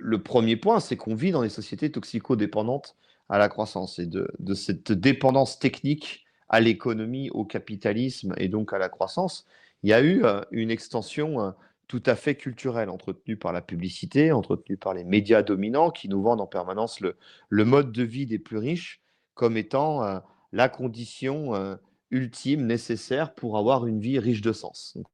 le premier point, c'est qu'on vit dans des sociétés toxico-dépendantes à la croissance et de cette dépendance technique à l'économie, au capitalisme et donc à la croissance. Il y a eu une extension tout à fait culturelle, entretenue par la publicité, entretenue par les médias dominants qui nous vendent en permanence le mode de vie des plus riches comme étant la condition ultime, nécessaire pour avoir une vie riche de sens. Donc,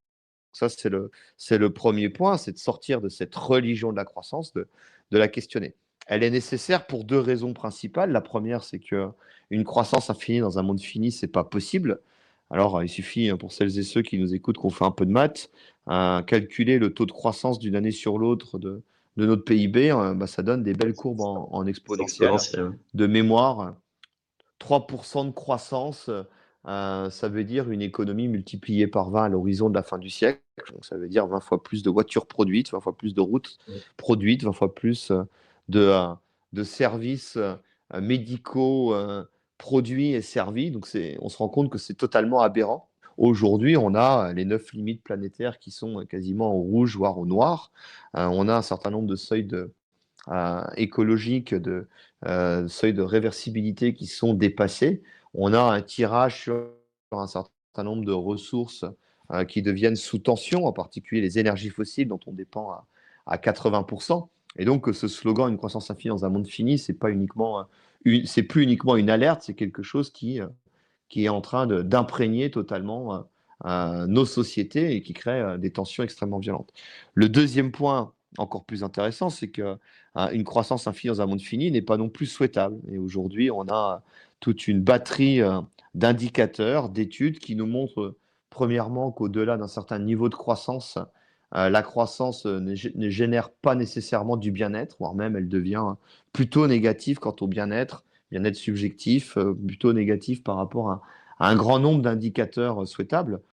ça, c'est le premier point, c'est de sortir de cette religion de la croissance, de la questionner. Elle est nécessaire pour deux raisons principales. La première, c'est qu'une croissance infinie dans un monde fini, c'est pas possible. Alors, il suffit, pour celles et ceux qui nous écoutent, qu'on fait un peu de maths, calculer le taux de croissance d'une année sur l'autre de notre PIB, bah, ça donne des belles courbes en C'est exponentielle. exponentiel. Ouais. De mémoire, 3% de croissance, ça veut dire une économie multipliée par 20 à l'horizon de la fin du siècle. Donc, ça veut dire 20 fois plus de voitures produites, 20 fois plus de routes produites, 20 fois plus de, euh, de services médicaux produits et servis. Donc, on se rend compte que c'est totalement aberrant. Aujourd'hui, on a les 9 limites planétaires qui sont quasiment au rouge, voire au noir. On a un certain nombre de seuils écologiques, de seuils de réversibilité qui sont dépassés. On a un tirage sur un certain nombre de ressources qui deviennent sous tension, en particulier les énergies fossiles dont on dépend à 80%. Et donc, ce slogan « une croissance infinie dans un monde fini », c'est pas uniquement, c'est plus uniquement une alerte, c'est quelque chose qui est en train d'imprégner totalement nos sociétés et qui crée des tensions extrêmement violentes. Le deuxième point, encore plus intéressant, c'est que une croissance infinie dans un monde fini n'est pas non plus souhaitable. Et aujourd'hui, on a toute une batterie d'indicateurs, d'études qui nous montrent, premièrement, qu'au-delà d'un certain niveau de croissance, la croissance ne génère pas nécessairement du bien-être, voire même elle devient plutôt négative quant au bien-être subjectif, plutôt négatif par rapport à un grand nombre d'indicateurs souhaitables.